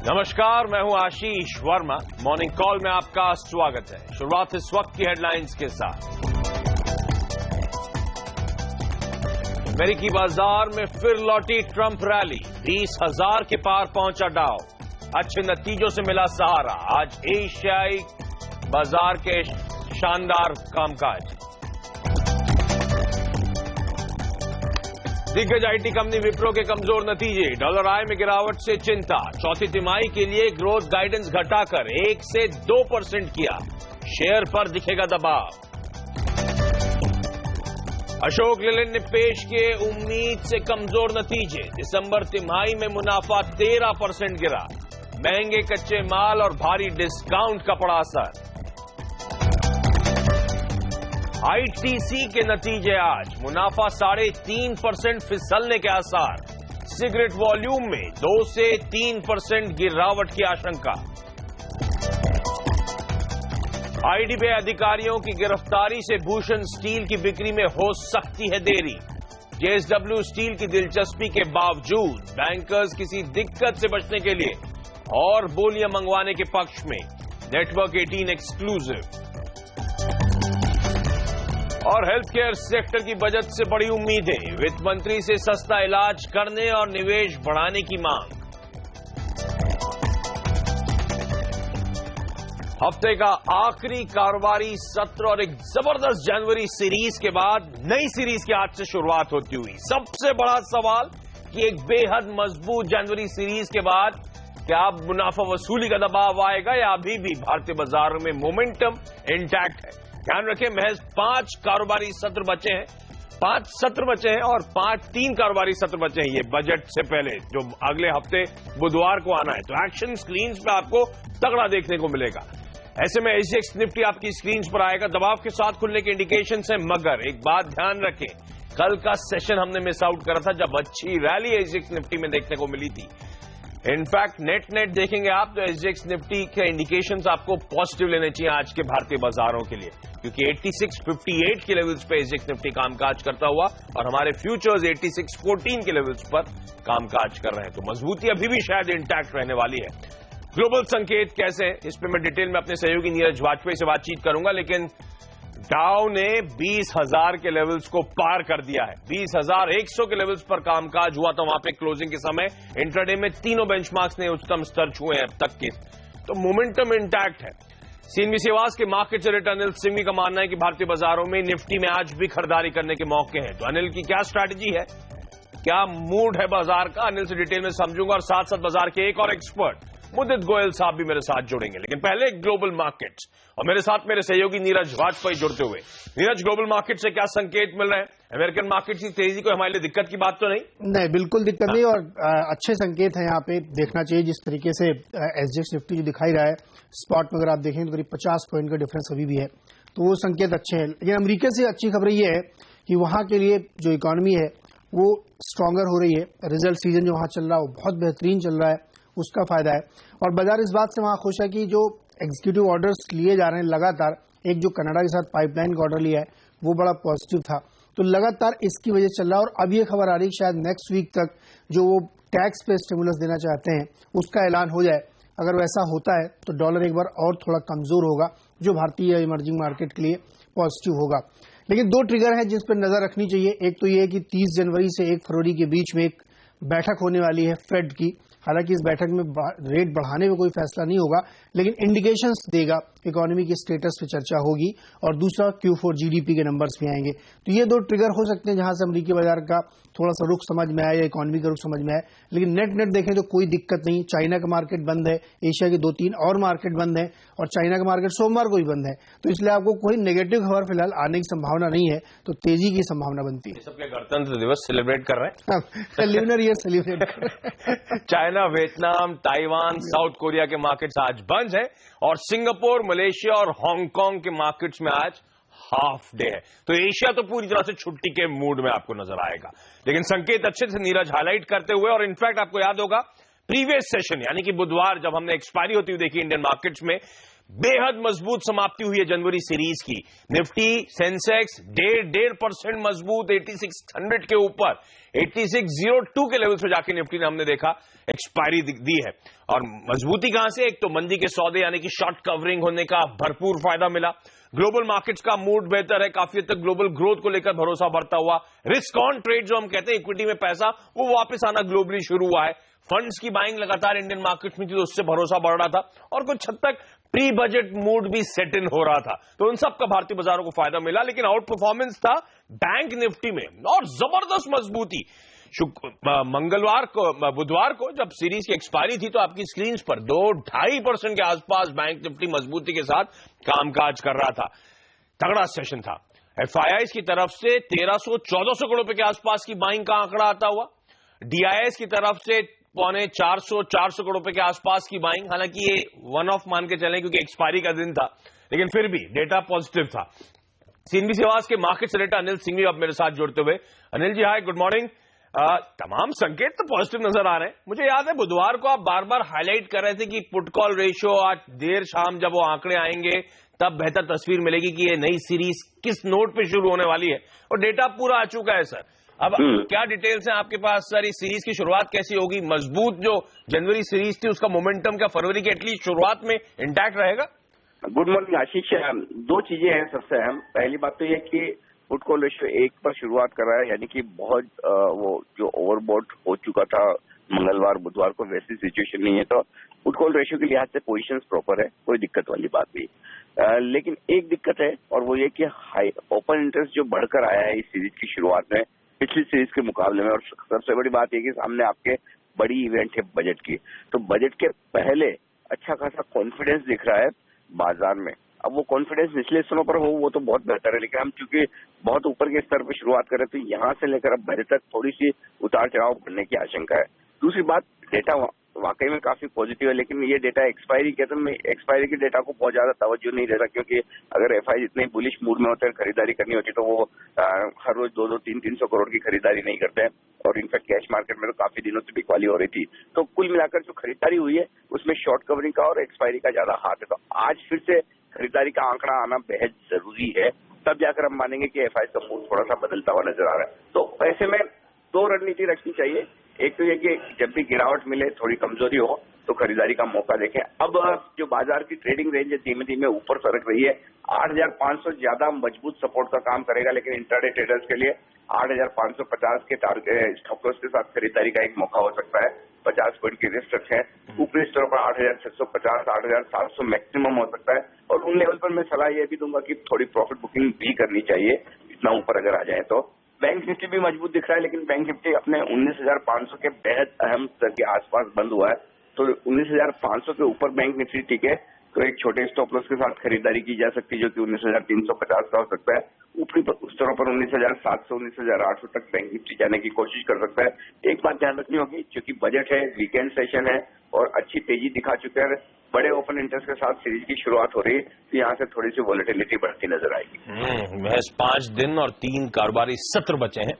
नमस्कार, मैं हूं आशीष वर्मा। मॉर्निंग कॉल में आपका स्वागत है। शुरुआत इस वक्त की हेडलाइंस के साथ। अमेरिकी बाजार में फिर लौटी ट्रंप रैली, 20,000 के पार पहुंचा डाउ। अच्छे नतीजों से मिला सहारा। आज एशियाई बाजार के शानदार कामकाज। दिग्गज आईटी कंपनी विप्रो के कमजोर नतीजे, डॉलर आय में गिरावट से चिंता। चौथी तिमाही के लिए ग्रोथ गाइडेंस घटाकर 1 से 2% किया। शेयर पर दिखेगा दबाव। अशोक लेलैंड ने पेश किए उम्मीद से कमजोर नतीजे। दिसंबर तिमाही में मुनाफा 13% गिरा। महंगे कच्चे माल और भारी डिस्काउंट का पड़ा असर। आईटीसी के नतीजे आज, मुनाफा 3.5% फिसलने के आसार। सिगरेट वॉल्यूम में 2 से 3% गिरावट की आशंका। आईडीबीआई अधिकारियों की गिरफ्तारी से भूषण स्टील की बिक्री में हो सकती है देरी। जेएसडब्ल्यू स्टील की दिलचस्पी के बावजूद बैंकर्स किसी दिक्कत से बचने के लिए और बोलियां मंगवाने के पक्ष में। Network 18 exclusive. और हेल्थ केयर सेक्टर की बजट से बड़ी उम्मीदें। वित्त मंत्री से सस्ता इलाज करने और निवेश बढ़ाने की मांग। हफ्ते का आखिरी कारोबारी सत्र और एक जबरदस्त जनवरी सीरीज के बाद नई सीरीज की आज से शुरुआत होती हुई सबसे बड़ा सवाल कि एक बेहद मजबूत जनवरी सीरीज के बाद क्या मुनाफा वसूली का दबाव आएगा या अभी भी भारतीय बाजार में मोमेंटम इंटैक्ट है। ध्यान रखें, महज 5 कारोबारी सत्र बचे हैं। 5 सत्र बचे हैं और 3 कारोबारी सत्र बचे हैं। ये बजट से पहले जो अगले हफ्ते बुधवार को आना है, तो एक्शन स्क्रीन्स पे आपको तगड़ा देखने को मिलेगा। ऐसे में एसजीएक्स निफ्टी आपकी स्क्रीन्स पर आएगा। दबाव के साथ खुलने के इंडिकेशन है, मगर एक बात ध्यान रखें, कल का सेशन हमने मिस आउट करा था जब अच्छी रैली एसजीएक्स निफ्टी में देखने को मिली थी। इनफैक्ट नेट देखेंगे आप तो एसजीएक्स निफ्टी के इंडिकेशंस आपको पॉजिटिव लेने चाहिए आज के भारतीय बाजारों के लिए, क्योंकि 86.58 के लेवल्स पे एसजीएक्स निफ्टी कामकाज करता हुआ और हमारे फ्यूचर्स 86.14 के लेवल्स पर कामकाज कर रहे हैं। तो मजबूती अभी भी शायद इंटैक्ट रहने वाली है। ग्लोबल संकेत कैसे हैं, इस पर मैं डिटेल में अपने सहयोगी नीरज वाजपेयी से बातचीत करूंगा, लेकिन डाउ ने 20,000 के लेवल्स को पार कर दिया है। 20,100 के लेवल्स पर कामकाज हुआ था वहां पे क्लोजिंग के समय। इंट्राडे में तीनों बेंचमार्क्स ने उच्चतम स्तर छुए हैं अब तक के, तो मोमेंटम इंटैक्ट है। सीएनबी आवाज के मार्केट एडिटर अनिल सिंघवी का मानना है कि भारतीय बाजारों में निफ्टी में आज भी खरीदारी करने के मौके हैं। तो अनिल की क्या स्ट्रैटेजी है, क्या मूड है बाजार का, अनिल से डिटेल में समझूंगा। और साथ साथ बाजार के एक और एक्सपर्ट मुदित गोयल साहब भी मेरे साथ जुड़ेंगे। लेकिन पहले ग्लोबल मार्केट्स और मेरे साथ मेरे सहयोगी नीरज वाजपेयी जुड़ते हुए। नीरज, ग्लोबल मार्केट से क्या संकेत मिल रहे हैं? अमेरिकन मार्केट की तेजी को हमारे लिए दिक्कत की बात तो नहीं? बिल्कुल दिक्कत नहीं, और अच्छे संकेत हैं यहाँ पे देखना चाहिए। जिस तरीके से एसजीएक्स निफ्टी जो दिखाई रहा है स्पॉट में, अगर आप देखें तो करीब 50 पॉइंट का डिफरेंस अभी भी है, तो वो संकेत अच्छे हैं। लेकिन अमेरिका से अच्छी खबर ये है कि वहां के लिए जो इकोनॉमी है वो स्ट्रांगर हो रही है। रिजल्ट सीजन जो वहां चल रहा है वो बहुत बेहतरीन चल रहा है, उसका फायदा है। और बाजार इस बात से वहां खुश है कि जो एग्जीक्यूटिव ऑर्डर्स लिए जा रहे हैं लगातार, एक जो कनाडा के साथ पाइपलाइन का ऑर्डर लिया है वो बड़ा पॉजिटिव था, तो लगातार इसकी वजह से चल रहा है। और अब ये खबर आ रही है शायद नेक्स्ट वीक तक जो वो टैक्स पे स्टिमुलस देना चाहते हैं उसका ऐलान हो जाए। अगर वैसा होता है तो डॉलर एक बार और थोड़ा कमजोर होगा, जो भारतीय इमर्जिंग मार्केट के लिए पॉजिटिव होगा। लेकिन 2 ट्रिगर हैं जिस पर नजर रखनी चाहिए। एक तो ये कि 30 जनवरी से 1 फरवरी के बीच में एक बैठक होने वाली है फेड की। हालांकि इस बैठक में रेट बढ़ाने में कोई फैसला नहीं होगा, लेकिन इंडिकेशंस देगा, इकोनॉमी के स्टेटस पे चर्चा होगी। और दूसरा Q4 जीडीपी के नंबर्स भी आएंगे। तो ये 2 ट्रिगर हो सकते हैं जहां से अमेरिकी बाजार का थोड़ा सा रुख समझ में आए या इकोनॉमी का रुख समझ में आए। लेकिन नेट देखें तो कोई दिक्कत नहीं। चाइना का मार्केट बंद है, एशिया के 2-3 और मार्केट बंद है, और चाइना का मार्केट सोमवार को ही बंद है। तो इसलिए आपको कोई नेगेटिव खबर फिलहाल आने की संभावना नहीं है, तो तेजी की संभावना बनती है। सबके गणतंत्र दिवस सेलिब्रेट कर रहे हैं, ल्यूनर ईयर सेलिब्रेट कर रहे हैं। China, Vietnam, Taiwan, south Korea के मार्केट्स आज बंद है, और सिंगापुर, मलेशिया और हांगकांग के मार्केट्स में आज हाफ डे है। तो एशिया तो पूरी तरह से छुट्टी के मूड में आपको नजर आएगा। लेकिन संकेत अच्छे से नीरज हाईलाइट करते हुए, और इनफैक्ट आपको याद होगा प्रीवियस सेशन यानी कि बुधवार जब हमने एक्सपायरी होती हुई देखी इंडियन मार्केट्स में, बेहद मजबूत समाप्ति हुई है जनवरी सीरीज की। निफ्टी सेंसेक्स 1.5% मजबूत 8600 के ऊपर 8602 के लेवल पे जाके निफ्टी ने हमने देखा एक्सपायरी दी है। और मजबूती कहां से? एक तो मंदी के सौदे यानी कि शॉर्ट कवरिंग होने का भरपूर फायदा मिला। ग्लोबल मार्केट्स का मूड बेहतर है, काफी हद तक ग्लोबल ग्रोथ को लेकर भरोसा बढ़ता हुआ। रिस्क ऑन ट्रेड जो हम कहते हैं, इक्विटी में पैसा वो वापस आना ग्लोबली शुरू हुआ है। फंड्स की बाइंग लगातार इंडियन मार्केट में थी तो उससे भरोसा बढ़ रहा था और कुछ हद तक प्री बजट मूड भी सेट इन हो रहा था। तो उन सब का भारतीय बाजारों को फायदा मिला, लेकिन आउट परफॉर्मेंस था बैंक निफ्टी में और जबरदस्त मजबूती। बुधवार को जब सीरीज की एक्सपायरी थी तो आपकी स्क्रीन पर 2-2.5% के आसपास बैंक निफ्टी मजबूती के साथ कामकाज कर रहा था। तगड़ा सेशन था। एफआईआई की तरफ से 1300-1400 करोड़ रुपए के आसपास की बाइंग का आंकड़ा आता हुआ, डीआईएस की तरफ से 350-400 करोड़ रुपए के आसपास की बाइंग। हालांकि ये वन ऑफ मान के चलें क्योंकि एक्सपायरी का दिन था, लेकिन फिर भी डेटा पॉजिटिव था। सीएनबी सेवास के मार्केट सेनेटर अनिल सिंह भी अब मेरे साथ जुड़ते हुए। अनिल जी हाय, गुड मॉर्निंग। तमाम संकेत तो पॉजिटिव नजर आ रहे हैं। मुझे याद है बुधवार को आप बार बार हाईलाइट कर रहे थे कि पुट कॉल रेशियो आज देर शाम जब वो आंकड़े आएंगे तब बेहतर तस्वीर मिलेगी कि ये नई सीरीज किस नोट पे शुरू होने वाली है, और डेटा पूरा आ चुका है सर। अब क्या डिटेल्स हैं आपके पास सर? इस सीरीज की शुरुआत कैसी होगी? मजबूत जो जनवरी सीरीज थी उसका मोमेंटम क्या फरवरी की एटलीस्ट शुरुआत में इंटैक्ट रहेगा? गुड मॉर्निंग आशीष। दो चीजें हैं सबसे अहम। पहली बात तो यह कि पुट कॉल रेशियो 1 पर शुरुआत कर रहा है, यानी कि बहुत वो जो ओवरबॉट हो चुका था मंगलवार बुधवार को वैसी सिचुएशन नहीं है। तो पुट कॉल रेशियो के लिहाज से पोजीशंस प्रॉपर है, कोई दिक्कत वाली बात नहीं। लेकिन एक दिक्कत है और वो ये कि हाई ओपन इंटरेस्ट जो बढ़कर आया है इस सीरीज की शुरुआत में पिछली सीरीज के मुकाबले में, और सबसे बड़ी बात यह कि सामने आपके बड़ी इवेंट है बजट की, तो बजट के पहले अच्छा खासा कॉन्फिडेंस दिख रहा है बाजार में। अब वो कॉन्फिडेंस निचले स्तरों पर हो वो तो बहुत बेहतर है, लेकिन हम चूंकि बहुत ऊपर के स्तर पर शुरुआत करें तो यहाँ से लेकर अब बजट तक थोड़ी सी उतार चढ़ाव बढ़ने की आशंका है। दूसरी बात, डेटा वाकई में काफी पॉजिटिव है, लेकिन ये डेटा एक्सपायरी के तो मैं एक्सपायरी के डेटा को बहुत ज्यादा तवज्जो नहीं देता, क्योंकि अगर एफआई जितने बुलिश मूड में होते हैं खरीदारी करनी होती तो वो हर रोज 200-300 करोड़ की खरीदारी नहीं करते हैं, और इनफैक्ट कैश मार्केट में तो काफी दिनों से बिकवाली हो रही थी। तो कुल मिलाकर जो खरीदारी हुई है उसमें शॉर्ट कवरिंग का और एक्सपायरी का ज्यादा हाथ है। तो आज फिर से खरीदारी का आंकड़ा आना बेहद जरूरी है, तब जाकर हम मानेंगे कि एफआई का मूड थोड़ा सा बदलता हुआ नजर आ रहा है। तो ऐसे में दो रणनीति रखनी चाहिए। एक तो ये कि जब भी गिरावट मिले, थोड़ी कमजोरी हो तो खरीदारी का मौका देखें। अब जो बाजार की ट्रेडिंग रेंज है धीमे धीमे ऊपर सरक रही है। 8,500 ज्यादा मजबूत सपोर्ट का काम करेगा, लेकिन इंट्राडे ट्रेडर्स के लिए 8,550 के टारगेट स्टॉप लॉस के साथ खरीदारी का एक मौका हो सकता है। 50 पॉइंट की रिस्क रखें। ऊपरी स्तर पर 8,650, 8,700 मैक्सिमम हो सकता है, और उन लेवल पर मैं सलाह ये भी दूंगा कि थोड़ी प्रॉफिट बुकिंग भी करनी चाहिए इतना ऊपर अगर आ जाए तो। बैंक निफ्टी भी मजबूत दिख रहा है, लेकिन बैंक निफ्टी अपने 19,500 के बेहद अहम स्तर के आसपास बंद हुआ है, तो 19,500 के ऊपर बैंक निफ्टी टिके तो एक छोटे स्टॉप लॉस के साथ खरीदारी की जा सकती है, जो कि 19,350 का हो सकता है। ऊपरी स्तरों पर 19,700, 19,800 तक बैंक निफ्टी जाने की कोशिश कर सकता है। एक बात ध्यान रखनी होगी, क्योंकि बजट है, वीकेंड सेशन है और अच्छी तेजी दिखा चुके हैं, बड़े ओपन इंटरेस्ट के साथ सीरीज की शुरुआत हो रही है, तो यहाँ से थोड़ी सी वॉलेटिलिटी बढ़ती नजर आएगी। महज 5 दिन और 3 कारोबारी सत्र बचे हैं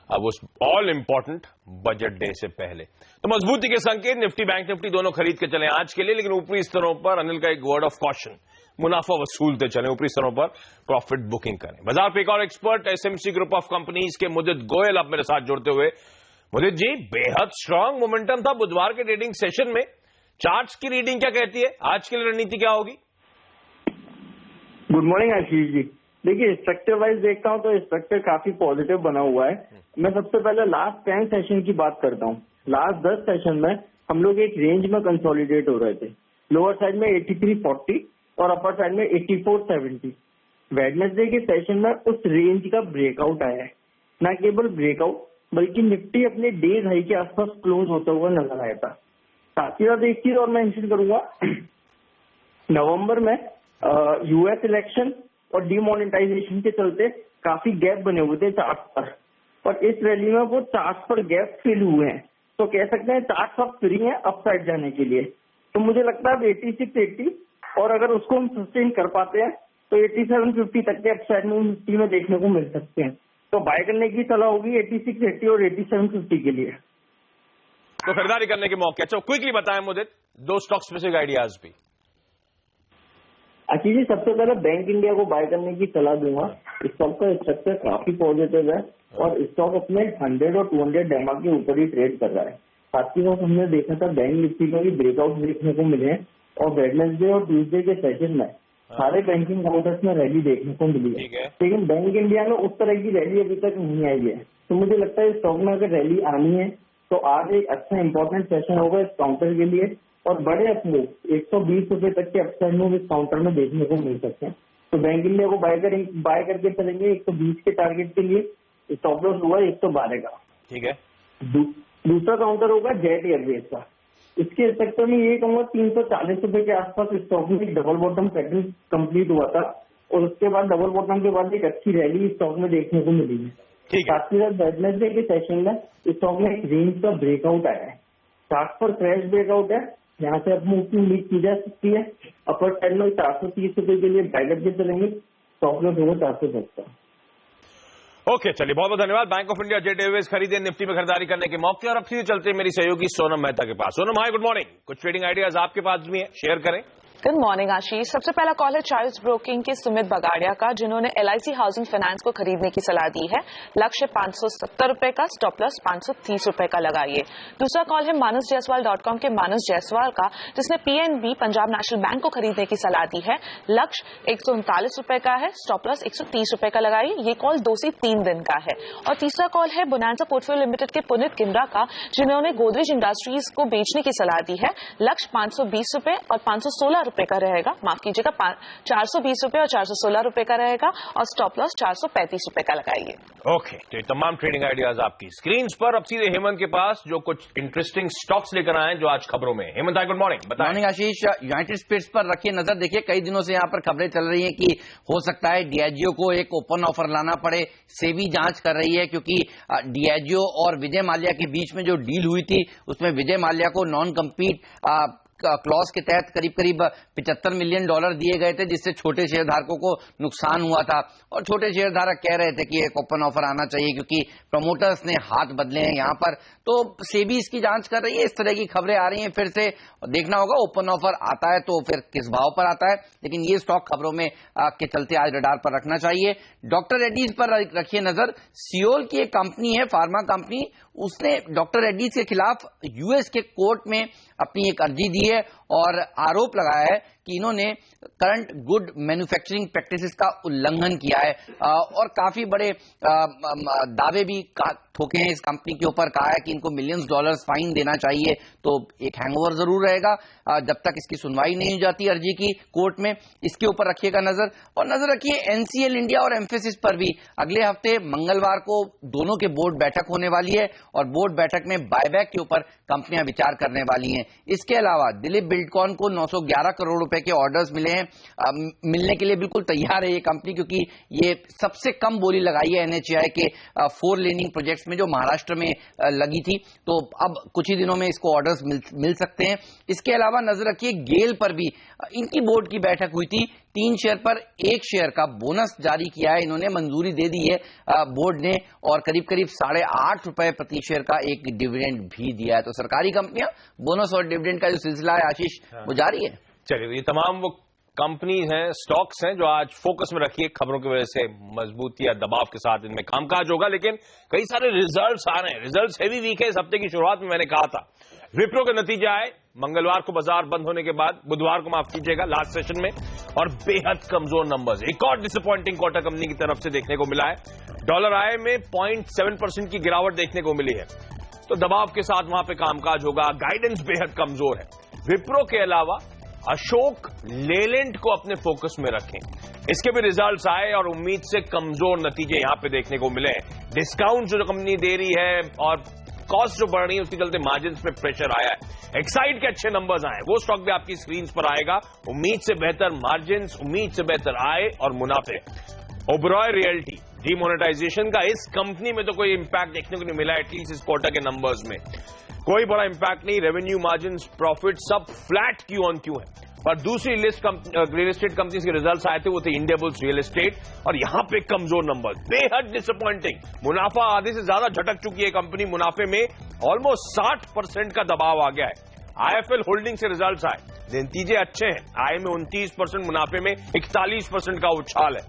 अब उस ऑल इंपॉर्टेंट बजट डे से पहले। तो मजबूती के संकेत निफ्टी बैंक निफ्टी दोनों खरीद के चले आज के लिए, लेकिन ऊपरी स्तरों पर अनिल का एक वर्ड ऑफ कॉशन, मुनाफा वसूलते चले, ऊपरी स्तरों पर प्रॉफिट बुकिंग करें। बाजार पे एक और expert SMC group of companies के मुदित गोयल अब मेरे साथ जुड़ते हुए। मुदित जी, बेहद स्ट्रांग मोमेंटम था बुधवार के ट्रेडिंग सेशन में, चार्ट्स की रीडिंग क्या कहती है? आज के लिए रणनीति क्या होगी? Good morning Ashish ji. देखिए, स्ट्रक्चर वाइज देखता हूं तो स्ट्रक्चर काफी पॉजिटिव बना हुआ है। मैं सबसे पहले लास्ट 10 सेशन की बात करता हूं। लास्ट 10 सेशन में हम लोग एक रेंज में कंसोलिडेट हो रहे थे। लोअर साइड में 8340 और अपर साइड में 8470। वेडनेसडे के सेशन में उस रेंज का ब्रेकआउट आया है। न केवल ब्रेकआउट बल्कि निफ्टी अपने डेज हाई के आसपास क्लोज होता हुआ नजर आया था। साथ ही साथ एक चीज और मेंशन करूंगा, नवंबर में यूएस इलेक्शन और डिमोनेटाइजेशन के चलते काफी गैप बने हुए थे चार्ट पर, और इस रैली में वो चार्ट पर गैप फिल हुए हैं, तो कह सकते हैं चार्ट अब फ्री है अपसाइड जाने के लिए। तो मुझे लगता है 8680 और अगर उसको हम सस्टेन कर पाते हैं तो 8750 तक के अपसाइड में निफ्टी में देखने को मिल सकते हैं। तो बाय करने की सलाह होगी 8680 और 8750 के लिए। तो खरीदारी करने के मौके। अच्छा, क्विकली बताएं मुझे 2 स्टॉक स्पेसिफिक आइडियाज भी। आशीष जी, सबसे पहले बैंक इंडिया को बाय करने की सलाह दूंगा। स्टॉक का स्ट्रक्चर काफी पॉजिटिव है और स्टॉक अपने 100 और 200 डेमा के ऊपर ही ट्रेड कर रहा है। साथ ही साथ हमने देखा था बैंक निफ्टी में भी ब्रेकआउट देखने को मिले हैं और वेडनेसडे और ट्यूसडे के सेशन में सारे बैंकिंग काउंटर्स में रैली देखने को मिली है, लेकिन बैंक इंडिया में उस तरह की रैली अभी तक नहीं आई है। तो मुझे लगता है स्टॉक में अगर रैली आनी है तो आज एक अच्छा इंपॉर्टेंट सेशन होगा इस काउंटर के लिए और बड़े अपमूव 120 रुपए तक के अपसाइड मूव इस काउंटर में देखने को मिल सकते हैं। तो बैंक इंडिया को बाय करके चलेंगे 120 के टारगेट के लिए। स्टॉप लॉस हुआ 112 का। ठीक है। दूसरा काउंटर होगा जेट एयरवेज का। इसके सेक्टर में ये कहूंगा 340 रुपए के आसपास स्टॉक में एक डबल बॉटम पैटर्न कंप्लीट हुआ था और उसके बाद डबल बॉटम के बाद एक अच्छी रैली स्टॉक में देखने को मिली है। साथ ही साथ वेडनेसडे के सेशन में स्टॉक में एक रेंज का ब्रेकआउट आया है। चार्ट पर क्रैश ब्रेकआउट है, यहाँ से अपनी ऊपरी उम्मीद की जा सकती है। अपर साइड में 430 रुपए के लिए बैकअप के चलेंगे। स्टॉक लॉस होगा 410 का। ओके, चलिए बहुत बहुत धन्यवाद। Bank of India jet Airways खरीदे निफ्टी में खरीदारी करने के मौके। और अब सीधे चलते हैं मेरी सहयोगी सोनम मेहता के पास। सोनम, हाय, गुड मॉर्निंग। कुछ ट्रेडिंग आइडियाज आपके पास भी हैं, शेयर करें। गुड मॉर्निंग आशीष। सबसे पहला कॉल है चार्ल्स ब्रोकिंग के सुमित बगाड़िया का, जिन्होंने LIC हाउसिंग फाइनेंस को खरीदने की सलाह दी है। लक्ष्य 570 रुपए का, स्टॉप लॉस 530 रुपए का लगाइए। दूसरा कॉल है manusjaiswal.com के मानस जायसवाल का, जिसने PNB पंजाब नेशनल बैंक को खरीदने की सलाह दी है। लक्ष्य 139 रुपए का है, स्टॉप लॉस 130 रुपए का लगाइए। ये कॉल 2 से 3 दिन का है। और तीसरा कॉल है बोनांजा पोर्टफोलियो लिमिटेड के पुनीत किमरा का, जिन्होंने गोदरेज इंडस्ट्रीज को बेचने की सलाह दी है। लक्ष्य 520 रुपए और 516 रुपए का रहेगा, माफ कीजिएगा 420 रुपए और 416 रुपए का रहेगा और स्टॉप लॉस 435 रुपए का लगाइए। ओके, तो ये तमाम ट्रेडिंग आइडियाज आपकी स्क्रीन पर। अब सीधे हेमंत के पास जो कुछ इंटरेस्टिंग स्टॉक्स लेकर आए हैं जो आज खबरों में। Hemant, good morning. मॉर्निंग आशीष। यूनाइटेड स्पिरिट्स पर रखिए नजर। देखिए, कई दिनों से यहाँ पर खबरें चल रही हैं कि हो सकता है Diageo को एक ओपन ऑफर लाना पड़े। सेबी जांच कर रही है क्योंकि Diageo और विजय माल्या के बीच में जो डील हुई थी उसमें विजय माल्या को नॉन कम्पीट क्लॉज के तहत करीब करीब $75 मिलियन दिए गए थे, जिससे छोटे शेयरधारकों को नुकसान हुआ था। और छोटे शेयरधारक कह रहे थे कि एक ओपन ऑफर आना चाहिए क्योंकि प्रमोटर्स ने हाथ बदले हैं यहाँ पर। तो सेबी इसकी जांच कर रही है। इस तरह की खबरें आ रही हैं फिर से। देखना होगा ओपन ऑफर आता है तो फिर किस भाव पर आता है, लेकिन ये स्टॉक खबरों में के चलते आज रडार पर रखना चाहिए। डॉक्टर रेड्डीज पर रखिए नजर। सियोल की एक कंपनी है, फार्मा कंपनी, उसने डॉक्टर रेड्डीज के खिलाफ US के कोर्ट में अपनी एक अर्जी दी है और आरोप लगाया है कि इन्होंने करंट गुड मैन्युफैक्चरिंग प्रैक्टिसेस का उल्लंघन किया है और काफी बड़े दावे भी ठोके हैं इस कंपनी के ऊपर। कहा है कि इनको $मिलियंस फाइन देना चाहिए। तो एक हैंगओवर जरूर रहेगा जब तक इसकी सुनवाई नहीं हो जाती अर्जी की कोर्ट में। इसके ऊपर रखिएगा नजर। और नजर रखिए NCL इंडिया और एम्फेसिस पर भी। अगले हफ्ते मंगलवार को दोनों के बोर्ड बैठक होने वाली है और बोर्ड बैठक में बायबैक के ऊपर कंपनियां विचार करने वाली हैं। इसके अलावा दिलीप बिल्डकॉन को 911 करोड़ रुपए के ऑर्डर्स मिले हैं। मिलने के लिए बिल्कुल तैयार है ये कंपनी, क्योंकि ये सबसे कम बोली लगाई है NHAI के 4 लेनिंग प्रोजेक्ट्स में जो महाराष्ट्र में लगी थी। तो अब कुछ ही दिनों में इसको ऑर्डर्स मिल सकते हैं। इसके अलावा नजर रखिए गेल पर भी इनकी बोर्ड की बैठक हुई थी। 3 शेयर पर 1 शेयर का बोनस जारी किया है, इन्होंने मंजूरी दे दी है बोर्ड ने, और करीब करीब 8.5 रुपए प्रति शेयर का एक डिविडेंड भी दिया है। तो सरकारी कंपनियां बोनस और डिविडेंड का जो सिलसिला है आशीष वो जारी है। चलिए, ये तमाम वो कंपनीज हैं, स्टॉक्स हैं जो आज फोकस में रखिए। खबरों की वजह से मजबूती या दबाव के साथ इनमें कामकाज होगा, लेकिन कई सारे रिजल्ट्स आ रहे हैं। रिजल्ट्स हेवी वीक है। इस हफ्ते की शुरुआत में मैंने कहा था विप्रो के नतीजे आए मंगलवार को, बाजार बंद होने के बाद, बुधवार को माफ कीजिएगा, लास्ट सेशन में, और बेहद कमजोर नंबर्स। एक और डिसअपॉइंटिंग क्वार्टर कंपनी की तरफ से देखने को मिला है। डॉलर आय में 0.7% की गिरावट देखने को मिली है। तो दबाव के साथ वहां पे कामकाज होगा। गाइडेंस बेहद कमजोर है। विप्रो के अलावा अशोक लेलैंड को अपने फोकस में रखें। इसके भी रिजल्ट्स आए और उम्मीद से कमजोर नतीजे यहां पे देखने को मिले हैं। डिस्काउंट जो कंपनी दे रही है और कॉस्ट जो बढ़ रही है उसके चलते मार्जिन पे प्रेशर आया है। एक्साइड के अच्छे नंबर्स आए, वो स्टॉक भी आपकी स्क्रीन पर आएगा। उम्मीद से बेहतर मार्जिन, उम्मीद से बेहतर आय और मुनाफे। ओबरॉय रियल्टी डीमोनेटाइजेशन का इस कंपनी में तो कोई इंपैक्ट देखने को नहीं मिला, एटलीस्ट इस क्वार्टर के नंबर्स में कोई बड़ा इंपैक्ट नहीं। रेवेन्यू, मार्जिन, प्रॉफिट सब फ्लैट क्यू ऑन क्यू है। पर दूसरी लिस्ट रियल एस्टेट कंपनीज के रिजल्ट्स आए थे, वो थे इंडियाबुल्स रियल एस्टेट, और यहां पे कमजोर नंबर, बेहद डिसअपॉइंटिंग। मुनाफा आधे से ज्यादा झटक चुकी है कंपनी। मुनाफे में ऑलमोस्ट 60% का दबाव आ गया है। IIFL होल्डिंग से रिजल्ट्स आए, नतीजे अच्छे हैं। आय में 29%, मुनाफे में 41% का उछाल है।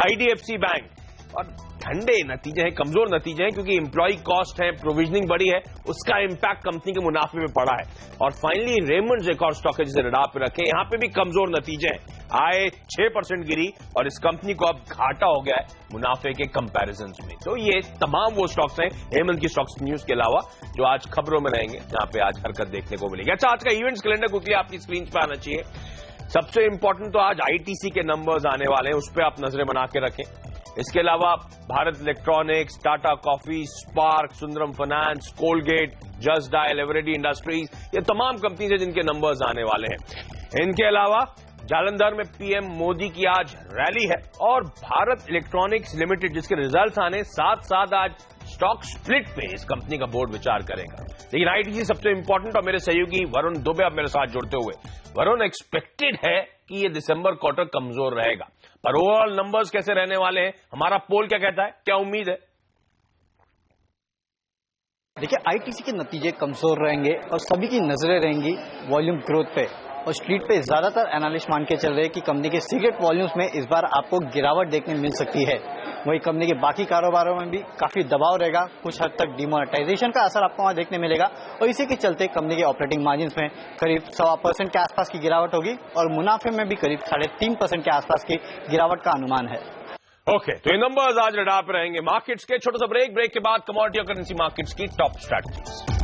IDFC बैंक और ठंडे नतीजे हैं, कमजोर नतीजे हैं, क्योंकि एम्प्लॉय कॉस्ट है, प्रोविजनिंग बढ़ी है, उसका इंपैक्ट कंपनी के मुनाफे में पड़ा है। और फाइनली रेमंड्स एक और स्टॉक है जिसे रडार पे रखें, यहां पे भी कमजोर नतीजे हैं। आय 6% गिरी और इस कंपनी को अब घाटा हो गया है मुनाफे के कंपैरिजन में। तो ये तमाम वो स्टॉक्स हैं हेमंत की स्टॉक्स न्यूज के अलावा जो आज खबरों में रहेंगे, जहां पे आज हरकत देखने को मिलेगी। अच्छा, आज का इवेंट्स कैलेंडर क्विकली आपकी स्क्रीन पे आना चाहिए। सबसे इंपॉर्टेंट तो आज ITC के नंबर्स आने वाले हैं, उस पर आप नजरें बना के रखें। इसके अलावा Bharat Electronics, Tata Coffee, Spark, Sundaram Finance, Colgate, Just Dial, Eveready Industries, ये तमाम कंपनीज हैं जिनके नंबर्स आने वाले हैं। इनके अलावा जालंधर में PM मोदी की आज रैली है और भारत इलेक्ट्रॉनिक्स लिमिटेड जिसके रिजल्ट्स आने साथ साथ आज स्टॉक स्प्लिट पे इस कंपनी का बोर्ड विचार करेगा। लेकिन ITC सबसे इंपॉर्टेंट और मेरे सहयोगी वरुण दुबे अब मेरे साथ जुड़ते हुए। वरुण, एक्सपेक्टेड है कि ये दिसंबर क्वार्टर कमजोर रहेगा, पर ओवरऑल नंबर्स कैसे रहने वाले हैं? हमारा पोल क्या कहता है, क्या उम्मीद है? देखिए, ITC के नतीजे कमजोर रहेंगे और सभी की नजरें रहेंगी वॉल्यूम ग्रोथ पे, और स्ट्रीट पे ज्यादातर एनालिस्ट मान के चल रहे हैं कि कंपनी के सिगरेट वॉल्यूम्स में इस बार आपको गिरावट देखने मिल सकती है। वही कंपनी के बाकी कारोबारों में भी काफी दबाव रहेगा, कुछ हद तक डिमोनेटाइजेशन का असर आपको वहां देखने मिलेगा, और इसी के चलते कंपनी के ऑपरेटिंग मार्जिन में करीब 1.25% के आसपास की गिरावट होगी और मुनाफे में भी करीब 3.5% के आसपास की गिरावट का अनुमान है। ओके, तो ये नंबर्स आज रडार पर रहेंगे। मार्केट्स के छोटा सा ब्रेक के बाद कमोडिटी और करेंसी मार्केट्स की टॉप स्ट्रैटेजीज।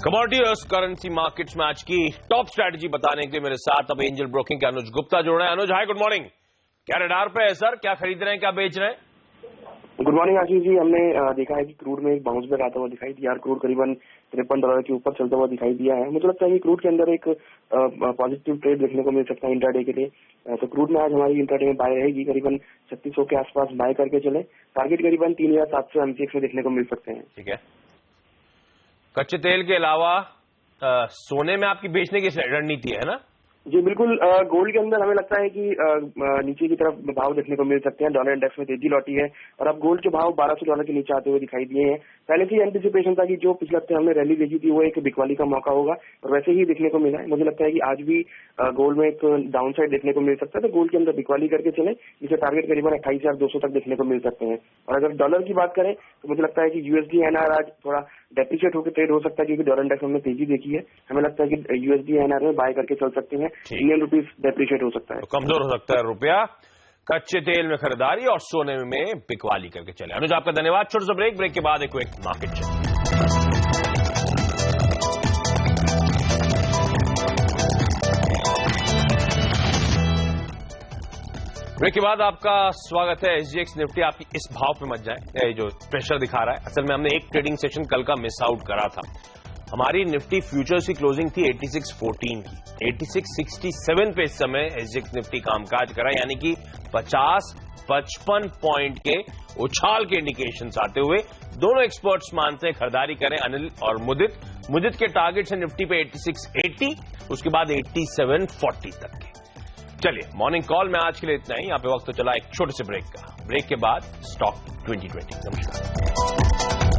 कमोडिटी और करेंसी मार्केट्स में आज की टॉप स्ट्रैटेजी बताने के लिए मेरे साथ अब एंजल ब्रोकिंग के अनुज गुप्ता जुड़ रहे हैं। अनुज, हाय, गुड मॉर्निंग। क्या रडार पे है सर? क्या खरीद रहे हैं, क्या बेच रहे हैं? Good morning Ashish ji. हमने देखा है कि क्रूड में एक बाउंस बैक आता हुआ दिखाई दिया। क्रूड करीबन $53 के ऊपर चलता हुआ दिखाई दिया है। मुझे लगता है कि क्रूड के अंदर एक पॉजिटिव ट्रेड देखने को मिल सकता है इंट्राडे के लिए। तो क्रूड में आज हमारी इंट्राडे में बाय रहेगी, करीबन 3600 के आसपास बाय करके चले। टारगेट करीबन 3700 MCX में देखने को मिल सकते हैं। ठीक है। कच्चे तेल के अलावा सोने में आपकी बेचने की रणनीति है ना? जी बिल्कुल। गोल्ड के अंदर हमें लगता है कि नीचे की तरफ भाव देखने को मिल सकते हैं। डॉलर इंडेक्स में तेजी लौटी है और अब गोल्ड के भाव $1200 के नीचे आते हुए दिखाई दिए हैं। पहले से ही एंटिसिपेशन था कि जो पिछले हफ्ते हमने रैली देखी थी वो एक बिकवाली का मौका होगा और वैसे ही देखने को मिला है। मुझे लगता है कि आज भी गोल्ड में एक डाउन साइड देखने को मिल सकता है, तो गोल्ड के अंदर बिकवाली करके चले, जिसे टारगेट करीबन 28,200 तक देखने को मिल सकते हैं। और अगर डॉलर की बात करें तो मुझे लगता है कि USD NR आज थोड़ा डेप्रिशिएट होकर ट्रेड हो सकता है, क्योंकि डॉलर इंडेक्स हमने तेजी देखी है। हमें लगता है कि USD NR में बाय करके चल सकते हैं। इंडियन रुपीज डेप्रिशिएट हो सकता है, तो कमजोर हो सकता है रुपया। कच्चे तेल में खरीदारी और सोने में बिकवाली करके चले। अनुज, आपका धन्यवाद। छोटा सा ब्रेक के बाद एक क्विक मार्केट चेक। ब्रेक के बाद आपका स्वागत है। SGX निफ्टी आपकी इस भाव पे मत जाए, ये जो प्रेशर दिखा रहा है, असल में हमने एक ट्रेडिंग सेशन कल का मिस आउट करा था। हमारी निफ्टी फ्यूचर्स की क्लोजिंग थी 86.14 की। 86.67 पे इस समय SGX निफ्टी कामकाज करा, यानी कि 50-55 पॉइंट के उछाल के इंडिकेशंस आते हुए दोनों एक्सपर्ट्स मानते हैं खरीदारी करें, अनिल और मुदित के टारगेट्स है निफ्टी पे 8680, उसके बाद 8740 तक के। चलिए, मॉर्निंग कॉल में आज के लिए इतना ही। यहाँ पे वक्त तो चला एक छोटे से ब्रेक का। ब्रेक के बाद स्टॉक 2020। नमस्कार।